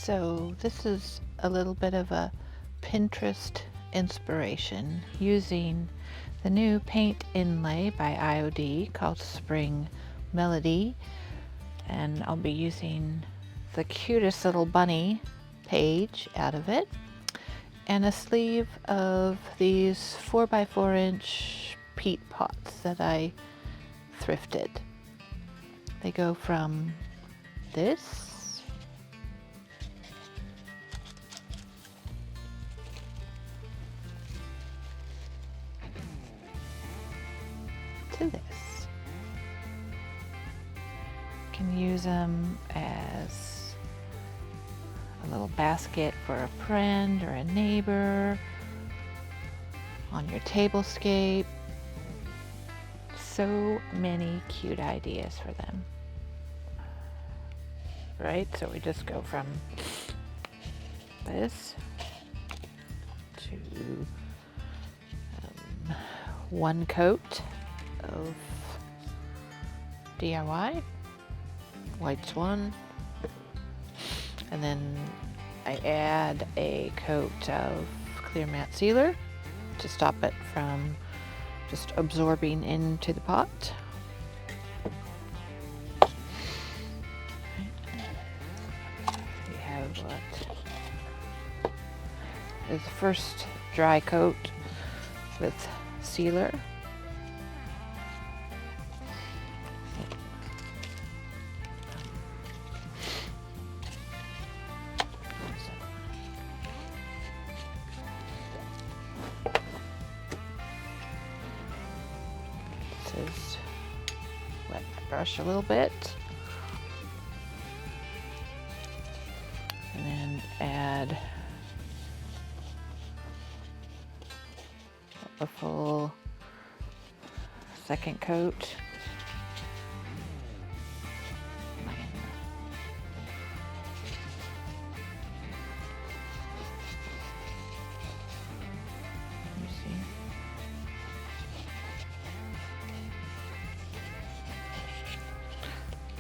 So this is a little bit of a Pinterest inspiration using the new paint inlay by IOD called Spring Melody, and I'll be using the cutest little bunny page out of it and a sleeve of these 4x4 inch peat pots that I thrifted. They go from this to this. You can use them as a little basket for a friend or a neighbor, on your tablescape. So many cute ideas for them. Right, so we just go from this to one coat of DIY, white swan, and then I add a coat of clear matte sealer to stop it from just absorbing into the pot. We have what is the first dry coat with sealer. Is wet my brush a little bit, and then add a full second coat. You see?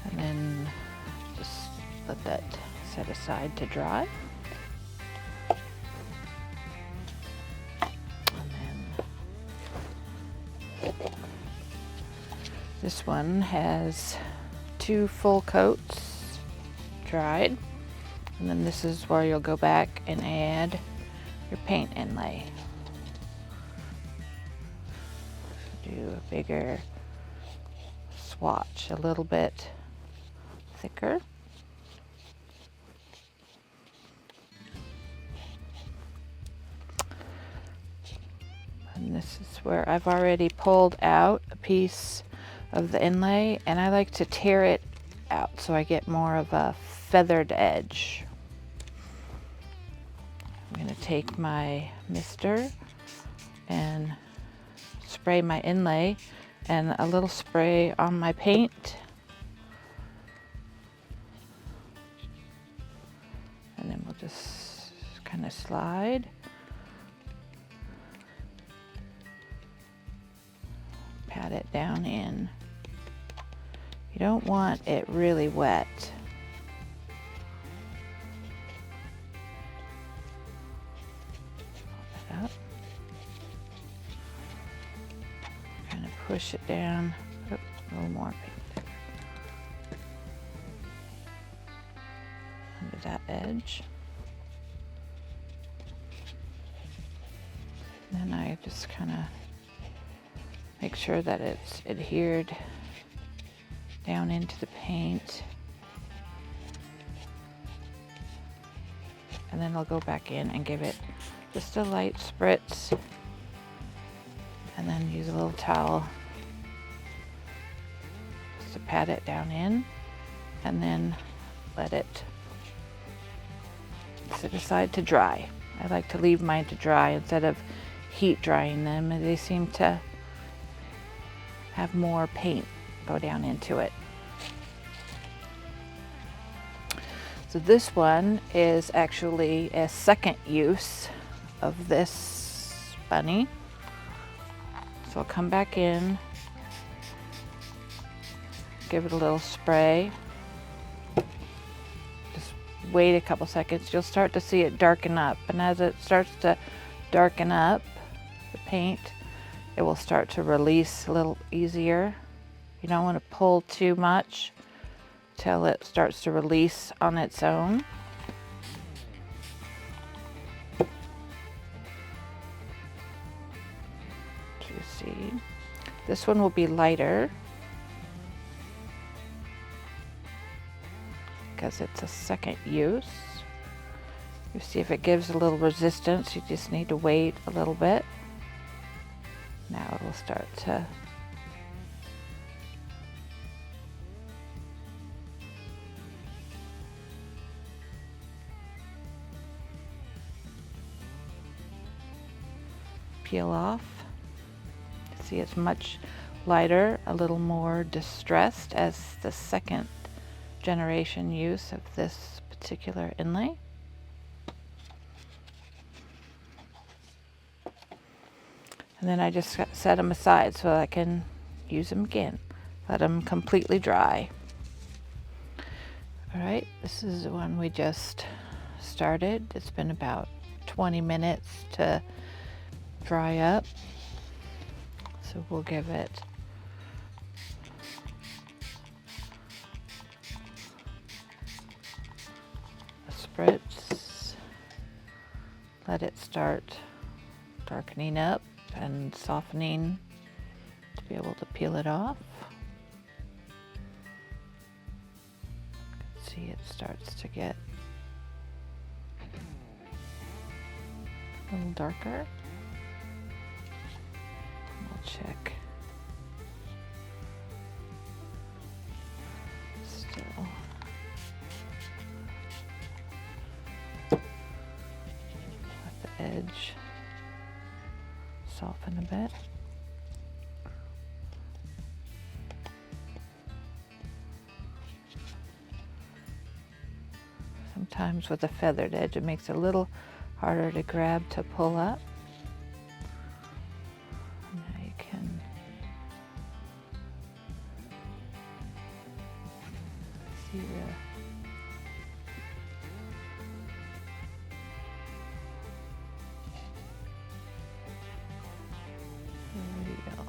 And then just let that set aside to dry. And then this one has 2 full coats dried. And then this is where you'll go back and add your paint inlay. Do a bigger swatch, a little bit thicker. And this is where I've already pulled out a piece of the inlay, and I like to tear it out so I get more of a feathered edge. I'm going to take my mister and spray my inlay and a little spray on my paint. And then we'll just kind of slide. Pat it down in. You don't want it really wet. Pop it up. Kind of push it down. Oh, a little more paint under that edge. Then I just kind of make sure that it's adhered down into the paint. And then I'll go back in and give it just a light spritz. And then use a little towel just to pat it down in. And then let it sit aside to dry. I like to leave mine to dry instead of heat drying them. They seem to have more paint go down into it. So this one is actually a second use of this bunny. So I'll come back in, give it a little spray, just wait a couple seconds, you'll start to see it darken up. And as it starts to darken up, the paint, it will start to release a little easier. You don't want to pull too much till it starts to release on its own. You see, this one will be lighter because it's a second use. You see if it gives a little resistance, you just need to wait a little bit. Now it will start to peel off. See, it's much lighter, a little more distressed as the second generation use of this particular inlay. And then I just set them aside so I can use them again. Let them completely dry. All right, this is the one we just started. It's been about 20 minutes to dry up. So we'll give it a spritz. Let it start darkening up and softening to be able to peel it off. See, it starts to get a little darker. We'll check. Still. Let the edge soften a bit. Sometimes with a feathered edge it makes it a little harder to grab to pull up. Now you can see there we go.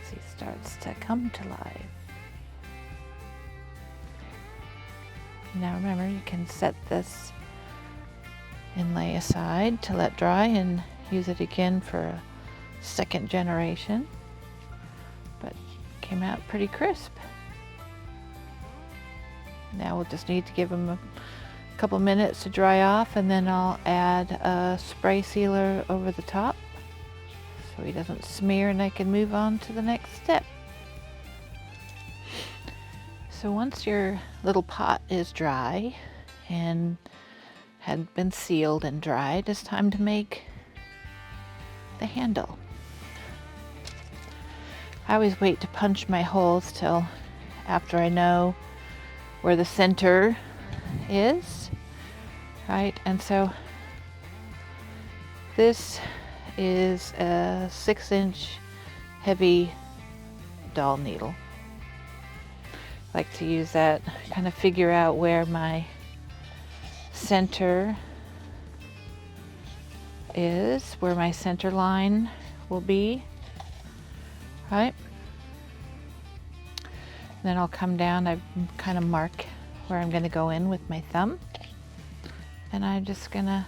See, it starts to come to life. Now remember, you can set this inlay aside to let dry and use it again for a second generation, but came out pretty crisp. Now we'll just need to give them a couple minutes to dry off, and then I'll add a spray sealer over the top so he doesn't smear, and I can move on to the next step. So once your little pot is dry and had been sealed and dried, it's time to make the handle. I always wait to punch my holes till after I know where the center is, right? And so this is a 6-inch heavy doll needle. I like to use that, kind of figure out where my center is, where my center line will be, right? And then I'll come down, I kind of mark where I'm going to go in with my thumb, and I'm just gonna,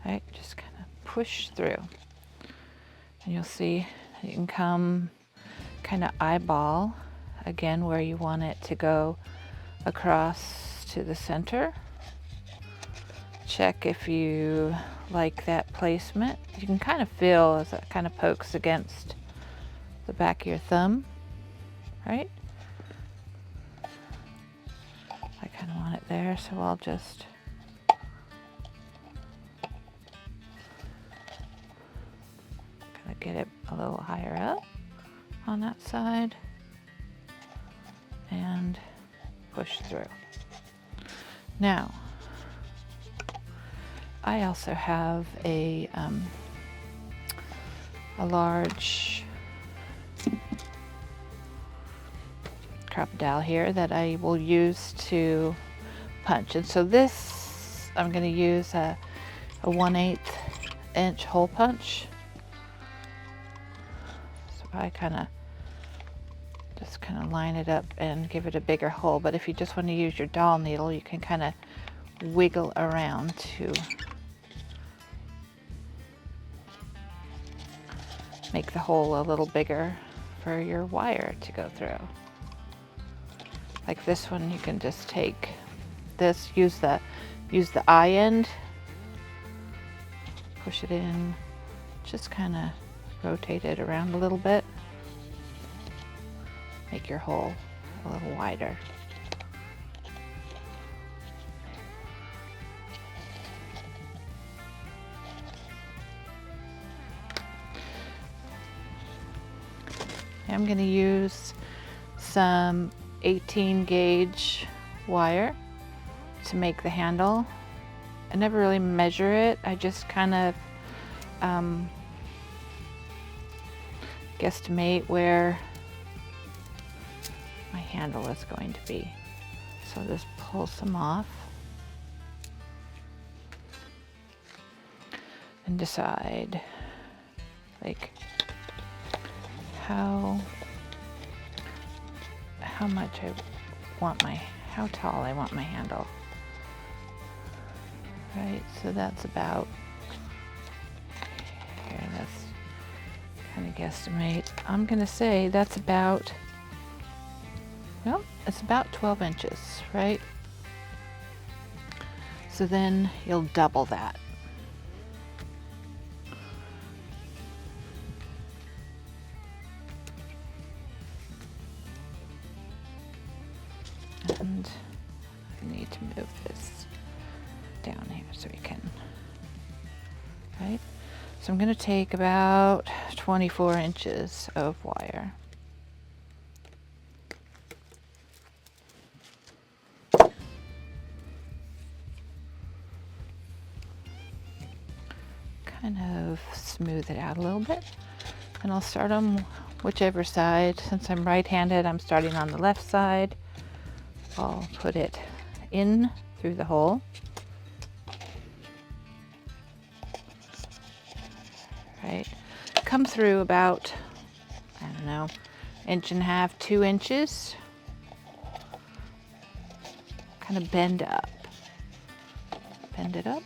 right, just kind of push through, and you'll see you can come kind of eyeball again where you want it to go across to the center. Check if you like that placement. You can kind of feel as it kind of pokes against the back of your thumb, right? I kind of want it there, so I'll just kind of get it a little higher up on that side and push through. Now, I also have a large crocodile here that I will use to punch. And so this, I'm going to use a 1/8 inch hole punch. So I just kind of line it up and give it a bigger hole. But if you just want to use your doll needle, you can kind of wiggle around to make the hole a little bigger for your wire to go through. Like this one, you can just take this, use the eye end, push it in, just kind of rotate it around a little bit, make your hole a little wider. I'm going to use some 18 gauge wire to make the handle. I never really measure it. I just kind of guesstimate where my handle is going to be. So just pull some off and decide like how much I want how tall I want my handle. Right, so that's about, here, that's kind of guesstimate. I'm gonna say that's about, well, it's about 12 inches, right? So then you'll double that. And I need to move this down here so we can, right? So I'm going to take about 24 inches of wire. Kind of smooth it out a little bit. And I'll start on whichever side. Since I'm right-handed, I'm starting on the left side. I'll put it in through the hole. Right, come through about, I don't know, 1.5 to 2 inches. Kind of bend up. Bend it up,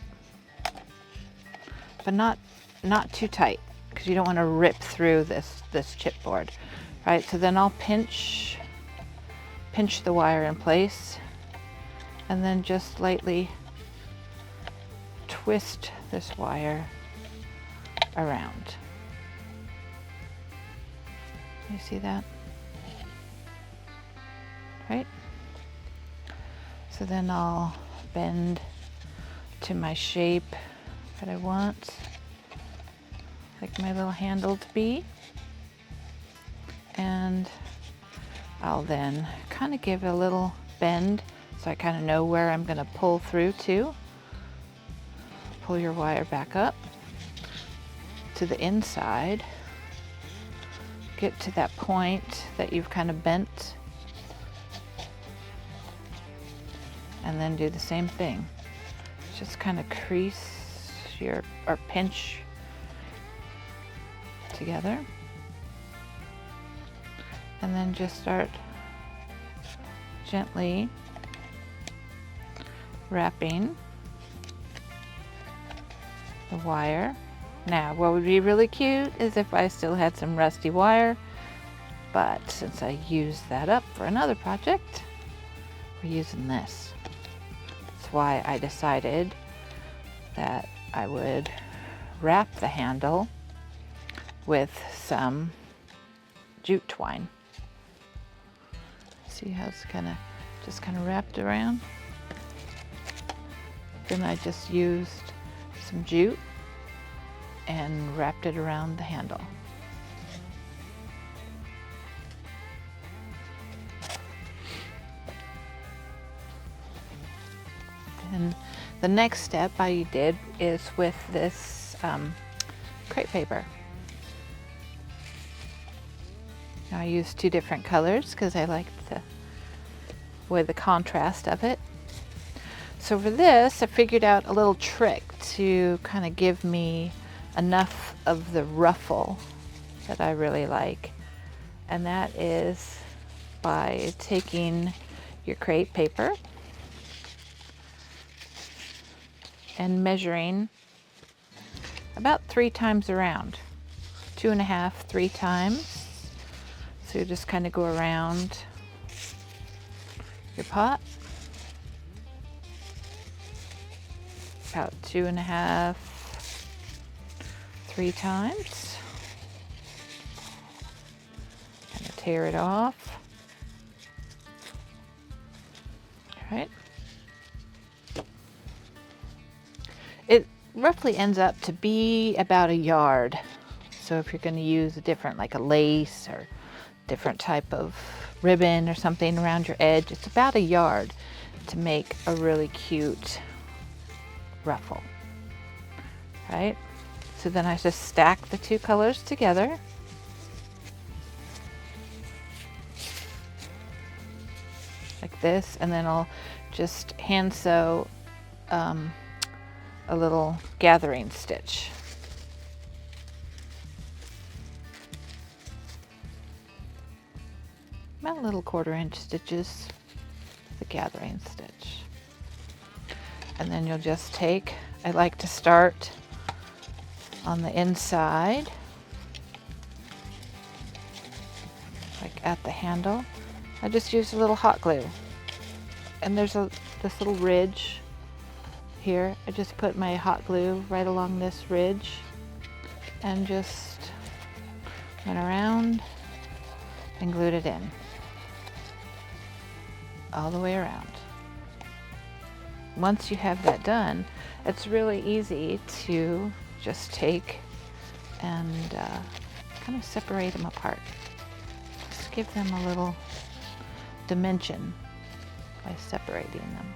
but not too tight, because you don't want to rip through this chipboard, right? So then I'll pinch the wire in place, and then just lightly twist this wire around. You see that? Right? So then I'll bend to my shape that I want, like my little handle to be, and I'll then kind of give it a little bend so I kind of know where I'm going to pull through to. Pull your wire back up to the inside. Get to that point that you've kind of bent. And then do the same thing. Just kind of crease or pinch together. And then just start gently wrapping the wire. Now, what would be really cute is if I still had some rusty wire, but since I used that up for another project, we're using this. That's why I decided that I would wrap the handle with some jute twine. See how it's just kind of wrapped around? Then I just used some jute and wrapped it around the handle. And the next step I did is with this crepe paper. Now I used 2 different colors because I like with the contrast of it. So for this, I figured out a little trick to kind of give me enough of the ruffle that I really like. And that is by taking your crepe paper and measuring about 3 times around. 2.5, 3 times. So you just kind of go around your pot. About 2.5, 3 times. Kind of tear it off. All right. It roughly ends up to be about a yard. So if you're going to use a different, like a lace or different type of ribbon or something around your edge, it's about a yard to make a really cute ruffle. Right? So then I just stack the 2 colors together. Like this, and then I'll just hand sew a little gathering stitch. About little 1/4-inch stitches, the gathering stitch. And then you'll just take, I like to start on the inside, like at the handle. I just use a little hot glue. And there's this little ridge here. I just put my hot glue right along this ridge and just went around and glued it in. All the way around. Once you have that done, it's really easy to just take and kind of separate them apart. Just give them a little dimension by separating them.